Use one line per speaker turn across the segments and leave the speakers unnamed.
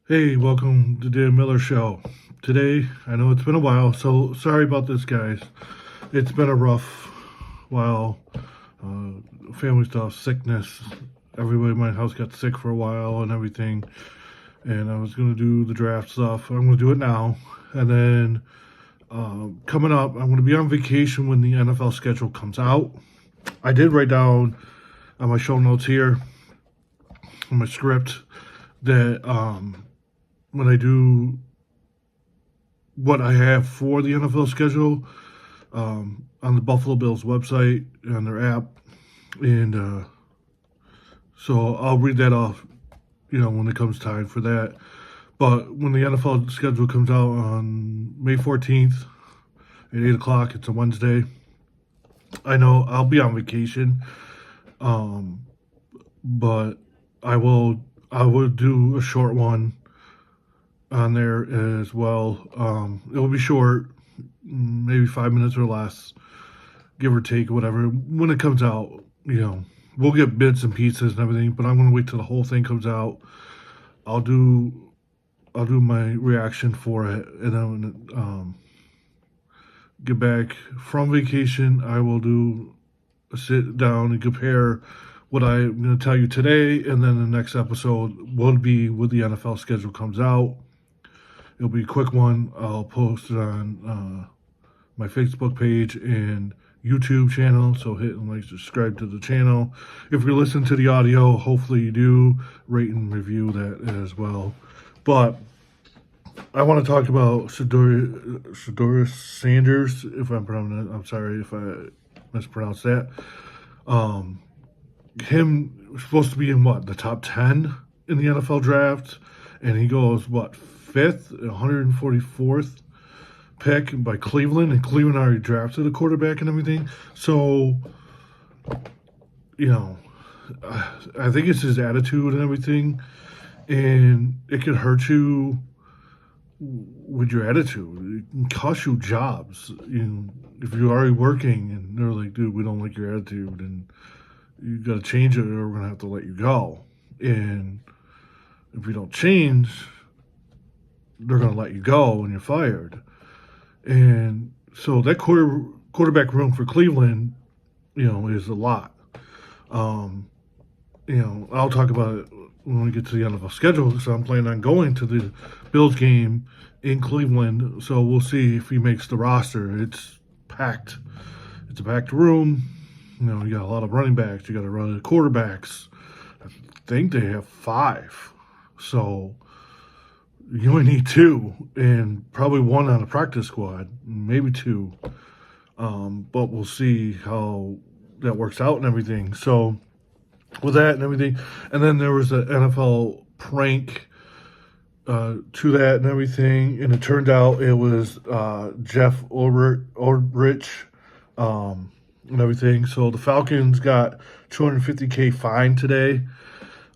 Hey, welcome to Dan Miller Show. Today, I know it's been a while, so sorry about this, guys. It's been a rough while. Family stuff, sickness. Everybody in my house got sick for a while and everything. And I was going to do the draft stuff. I'm going to do it now. And then coming up, I'm going to be on vacation when the NFL schedule comes out. I did write down on my show notes here, on my script, that when I do what I have for the NFL schedule on the Buffalo Bills website and their app, and so I'll read that off, when it comes time for that. But when the NFL schedule comes out on May 14th at 8 o'clock, it's a Wednesday. I know I'll be on vacation, but I will do a short one on there as well. It will be short, maybe 5 minutes or less, give or take, whatever. When it comes out, we'll get bits and pieces and everything, but I'm gonna wait till the whole thing comes out. I'll do my reaction for it, and then get back from vacation. I will do a sit down and compare what I'm going to tell you today, and then the next episode will be when the NFL schedule comes out. It'll be a quick one. I'll post it on my Facebook page and YouTube channel, so hit and subscribe to the channel. If you're listening to the audio, hopefully you do rate and review that as well. But I want to talk about Shedeur Sanders. I'm sorry if I mispronounced that. Him was supposed to be in the top 10 in the NFL draft, and he goes fifth, 144th pick by Cleveland, and Cleveland already drafted a quarterback and everything. So, I think it's his attitude and everything, and it could hurt you with your attitude. It can cost you jobs. If you're already working and they're like, dude, we don't like your attitude, and you got to change it, or we're gonna have to let you go. And if you don't change, they're gonna let you go and you're fired. And so that quarterback room for Cleveland, is a lot. I'll talk about it when we get to the NFL schedule, so I'm planning on going to the Bills game in Cleveland. So we'll see if he makes the roster. It's packed. It's a packed room. You got a lot of running backs. You got a lot of quarterbacks. I think they have 5. So you only need 2, and probably 1 on a practice squad, maybe 2. But we'll see how that works out and everything. So with that and everything, and then there was an NFL prank to that and everything, and it turned out it was Jeff Ulrich and everything. So the Falcons got $250K fine today.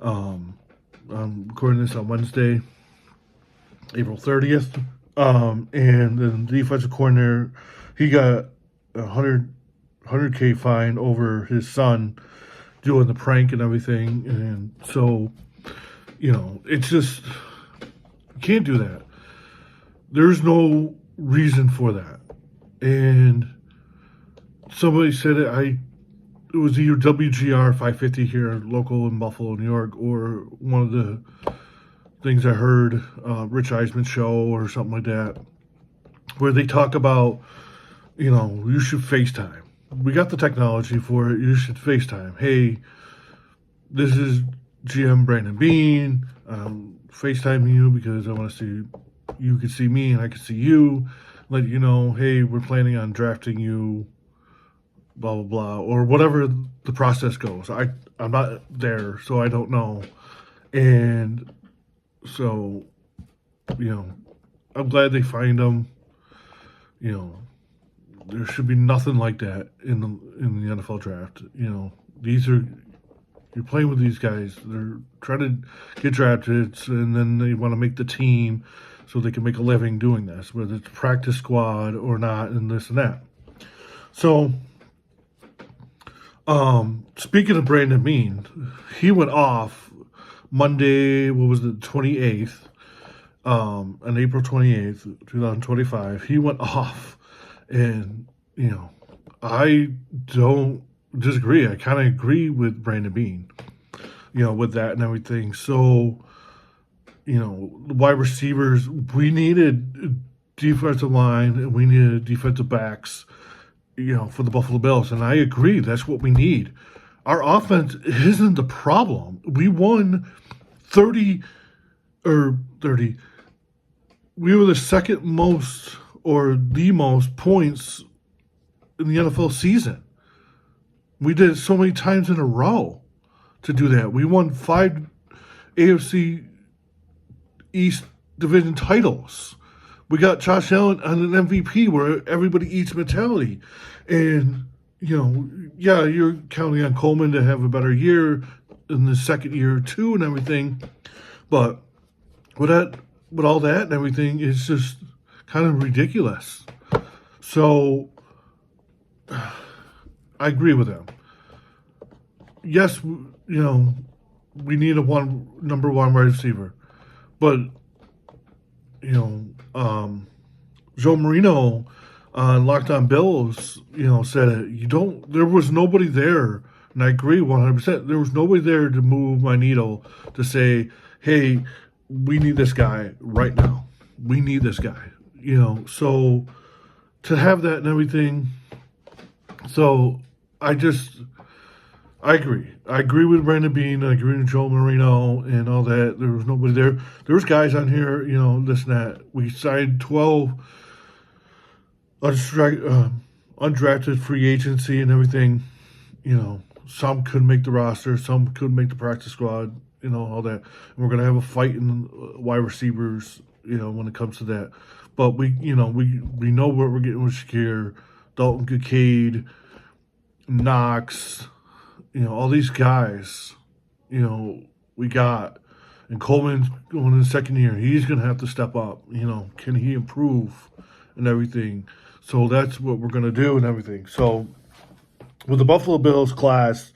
I'm recording this on Wednesday, April 30th. And then the defensive coordinator, he got 100K fine over his son doing the prank and everything. And so, it's just, you can't do that. There's no reason for that. And somebody said it was either WGR 550 here, local in Buffalo, New York, or one of the things I heard, Rich Eisman show or something like that, where they talk about, you should FaceTime. We got the technology for it. You should FaceTime. Hey, this is GM Brandon Beane. FaceTiming you because I want to see, you can see me and I can see you. Let you know, hey, we're planning on drafting you, blah, blah, blah, or whatever the process goes. I'm not there, so I don't know. And so, I'm glad they find them. There should be nothing like that in the NFL draft. You're playing with these guys. They're trying to get drafted, and then they want to make the team so they can make a living doing this, whether it's practice squad or not, and this and that. So, speaking of Brandon Beane, he went off Monday, what was it, 28th, on April 28th, 2025, he went off. And, I don't disagree. I kind of agree with Brandon Beane, with that and everything. So, the wide receivers, we needed defensive line and we needed defensive backs, for the Buffalo Bills. And I agree, that's what we need. Our offense isn't the problem. We won 30 or 30. We were the second most or the most points in the NFL season. We did it so many times in a row to do that. We won 5 AFC East division titles. We got Josh Allen on an MVP where everybody eats mentality. And, you're counting on Coleman to have a better year in the second year or two and everything. But with all that and everything, it's just kind of ridiculous. So I agree with him. Yes, we need a number one wide receiver. But, Joe Marino on Locked On Bills, said it. There was nobody there, and I agree 100%. There was nobody there to move my needle to say, hey, we need this guy right now. We need this guy, So to have that and everything, so I agree. I agree with Brandon Beane. I agree with Joe Marino and all that. There was nobody there. There was guys on here, this and that. We signed 12 undrafted free agency and everything. Some couldn't make the roster. Some couldn't make the practice squad, all that. And we're going to have a fight in wide receivers, when it comes to that. But we know what we're getting with Shakir, Dalton Kincaid, Knox, all these guys, we got. And Coleman's going in the second year. He's going to have to step up. Can he improve and everything? So that's what we're going to do and everything. So with the Buffalo Bills class,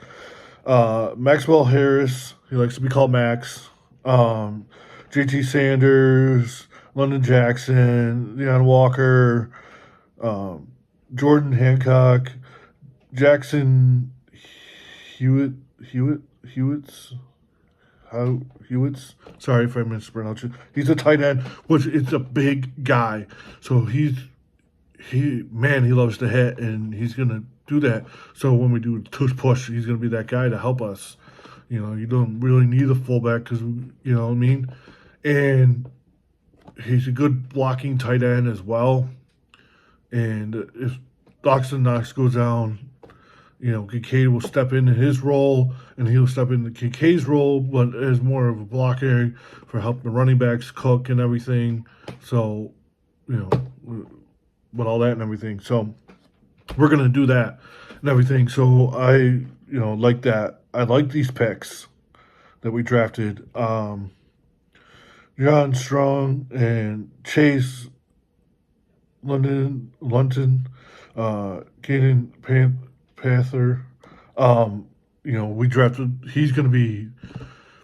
Maxwell Harris, he likes to be called Max, JT Sanders, London Jackson, Deion Walker, Jordan Hancock, Jackson Hewitts. Sorry if I mispronounced it. He's a tight end, which is a big guy. So he loves to hit, and he's gonna do that. So when we do tush push, he's gonna be that guy to help us. You don't really need a fullback because you know what I mean. And he's a good blocking tight end as well. And if Dawson Knox goes down, Kincaid will step into his role, and he'll step into Kincaid's role, but as more of a blocker for helping the running backs cook and everything. So, with all that and everything. So, we're going to do that and everything. So, I, like that. I like these picks that we drafted. John Strong and Chase London, Caden Panther. We drafted. He's going to be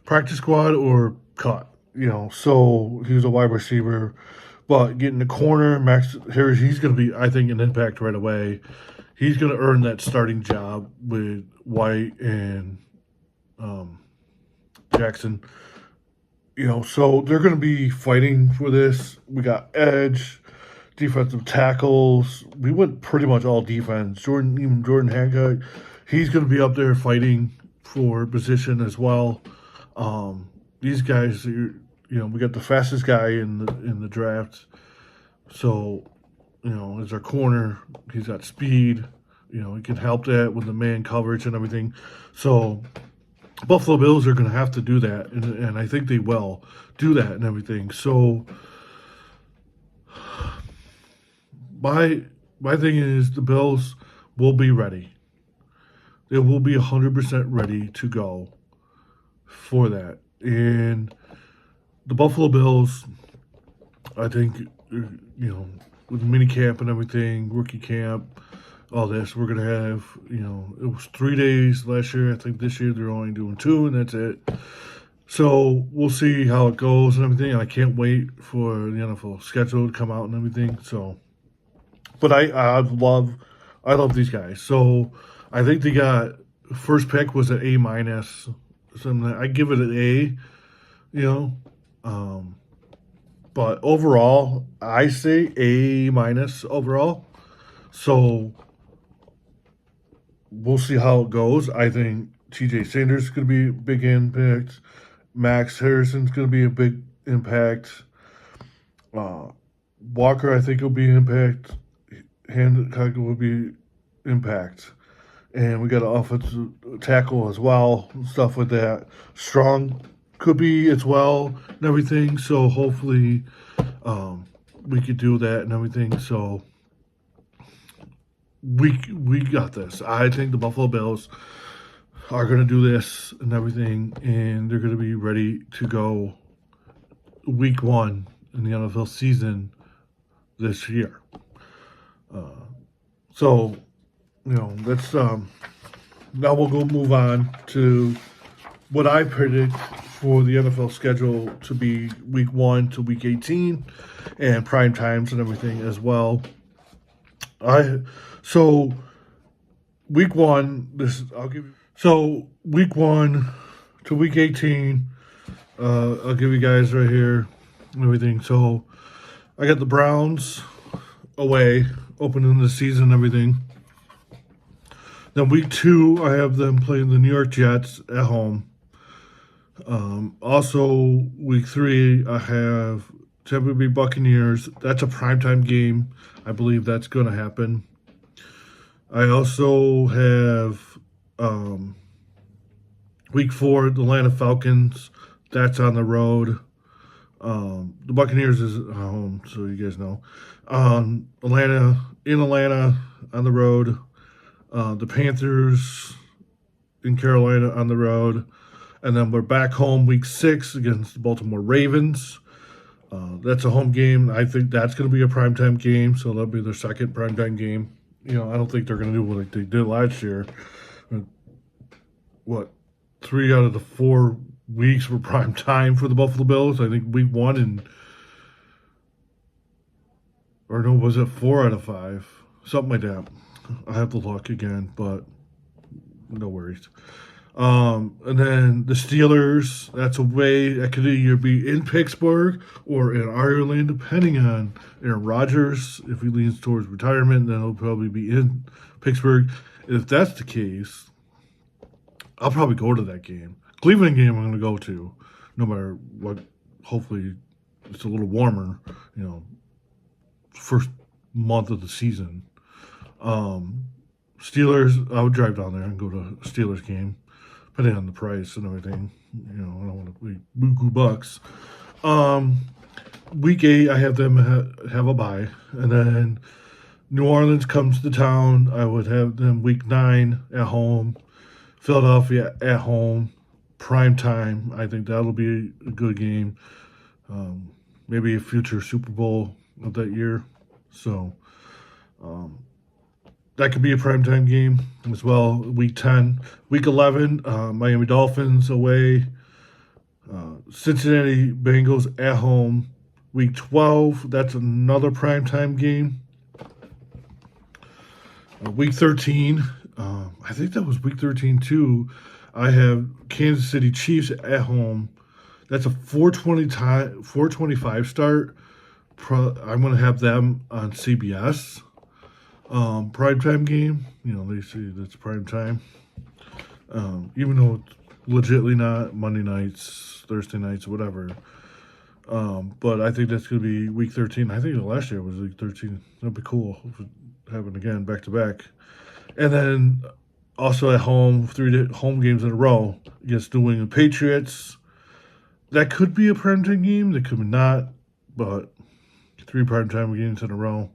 practice squad or cut. So he's a wide receiver, but getting the corner, Max Harris. He's going to be, I think, an impact right away. He's going to earn that starting job with White and Jackson. So they're going to be fighting for this. We got edge, defensive tackles. We went pretty much all defense. Jordan Hancock, he's going to be up there fighting for position as well. These guys, we got the fastest guy in the draft. So, as our corner, he's got speed. He can help that with the man coverage and everything. So, Buffalo Bills are going to have to do that, and I think they will do that and everything. So, my thing is the Bills will be ready. They will be 100% ready to go for that. And the Buffalo Bills, I think, with mini camp and everything, rookie camp, all this, we're going to have, it was 3 days last year. I think this year they're only doing 2, and that's it. So we'll see how it goes and everything. And I can't wait for the NFL schedule to come out and everything. So, but I love these guys. So I think they got first pick was an A minus. So I give it an A. You know, um, but overall, I say A minus overall. So we'll see how it goes. I think TJ Sanders is going to be a big impact. Max Harrison's going to be a big impact. Uh, Walker, I think, will be impact. Hancock will be impact. And we got an offensive tackle as well, stuff like that. Strong could be as well and everything. So hopefully we could do that and everything. So we got this. I think the Buffalo Bills are going to do this and everything, and they're going to be ready to go week 1 in the NFL season this year. So, let's now we'll go move on to what I predict for the NFL schedule to be week 1 to week 18 and prime times and everything as well. So week 1, week 1 to week 18. I'll give you guys right here and everything. So I got the Browns away, opening the season and everything. Then week 2, I have them playing the New York Jets at home. Also, week 3, I have Tampa Bay Buccaneers. That's a primetime game. I believe that's going to happen. I also have week 4, the Atlanta Falcons. That's on the road. The Buccaneers is at home, so you guys know. Atlanta on the road. The Panthers in Carolina on the road. And then we're back home week 6 against the Baltimore Ravens. That's a home game. I think that's going to be a primetime game, so that'll be their second primetime game. I don't think they're going to do what they did last year. 3 out of the 4 weeks were prime time for the Buffalo Bills. I think week 1 was it 4 out of 5? Something like that. I have to look again, but no worries. And then the Steelers, that's away. That could either be in Pittsburgh or in Ireland, depending on Aaron Rodgers. If he leans towards retirement, then he'll probably be in Pittsburgh. If that's the case, I'll probably go to that game. Cleveland game I'm going to go to, no matter what. Hopefully it's a little warmer, first month of the season. Steelers, I would drive down there and go to a Steelers game, depending on the price and everything. I don't want to pay buku bucks. Week 8, I have them have a bye. And then New Orleans comes to town. I would have them week 9 at home. Philadelphia at home. Prime time. I think that'll be a good game. Maybe a future Super Bowl of that year. So, that could be a primetime game as well. Week 10. Week 11, Miami Dolphins away. Cincinnati Bengals at home. Week 12, that's another primetime game. Week 13, I think that was week 13 too. I have Kansas City Chiefs at home. That's a 4:25 start. I'm going to have them on CBS. Primetime game, they say that's prime time. Even though it's legitimately not Monday nights, Thursday nights, whatever. But I think that's going to be week 13. I think last year was week 13. That'd be cool if it happened again, back to back. And then also at home, 3 home games in a row against New England Patriots. That could be a primetime game. That could be not, but 3 primetime games in a row.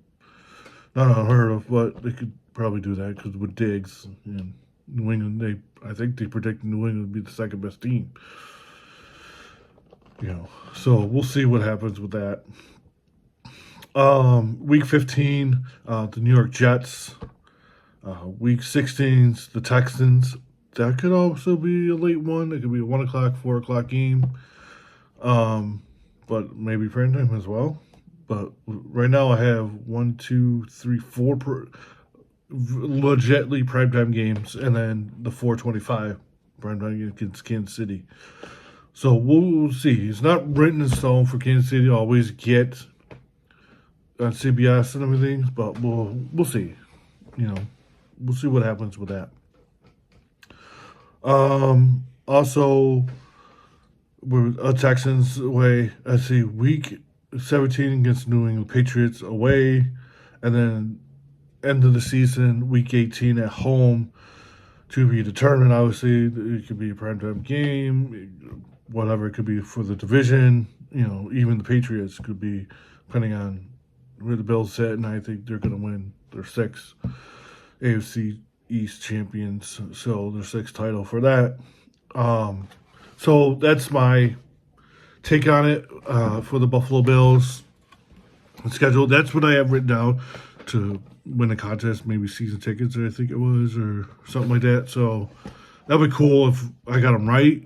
Not unheard of, but they could probably do that because with Diggs and New England, I think they predict New England would be the second best team. So we'll see what happens with that. Week 15, the New York Jets. Week 16, the Texans that could also be a late one. It could be a 1 o'clock, 4 o'clock game. But maybe prime time as well. But right now I have 1, 2, 3, 4 legitly primetime games, and then the 4:25 primetime game against Kansas City. So we'll see. It's not written in stone for Kansas City to always get on CBS and everything, but we'll see. We'll see what happens with that. Also, we're Texans away. I see week 17 against New England Patriots away, and then end of the season, week 18 at home to be determined. Obviously, it could be a primetime game, whatever it could be for the division. Even the Patriots could be, depending on where the Bills sit, and I think they're going to win their 6th AFC East champions, so their 6th title for that. So that's my take on it for the Buffalo Bills schedule. That's what I have written down to win a contest, maybe season tickets, I think it was, or something like that. So that'd be cool if I got them right,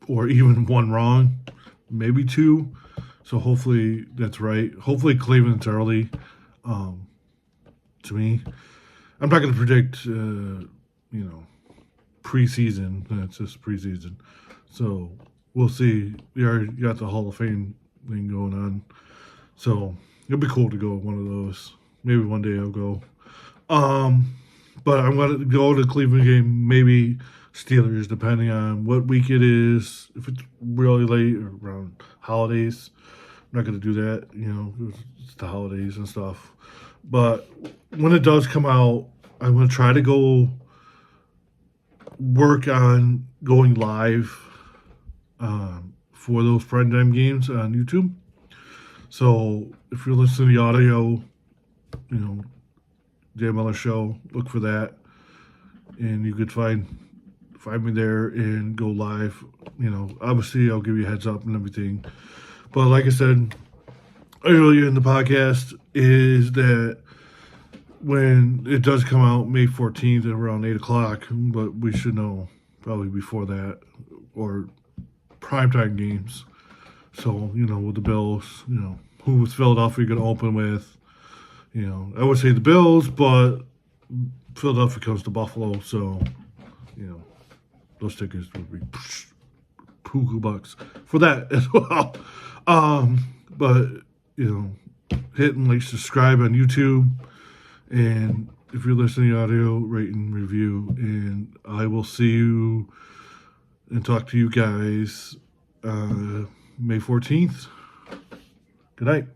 or even one wrong, maybe 2. So hopefully that's right. Hopefully Cleveland's early. To me, I'm not going to predict, preseason. That's just preseason. So we'll see. We already got the Hall of Fame thing going on. So it'll be cool to go to one of those. Maybe one day I'll go. But I'm going to go to the Cleveland game, maybe Steelers, depending on what week it is. If it's really late or around holidays, I'm not going to do that. It's the holidays and stuff. But when it does come out, I'm going to try to go work on going live for those primetime games on YouTube. So if you're listening to the audio, Dan Miller Show, look for that, and you could find me there and go live. Obviously I'll give you a heads up and everything. But like I said earlier in the podcast, is that when it does come out May 14th at around 8 o'clock, but we should know probably before that, or primetime games. So, with the Bills, who was Philadelphia going to open with? I would say the Bills, but Philadelphia comes to Buffalo, so, those tickets would be poo bucks for that as well. But, hit and like subscribe on YouTube, and if you're listening to audio, rate and review, and I will see you and talk to you guys May 14th. Good night.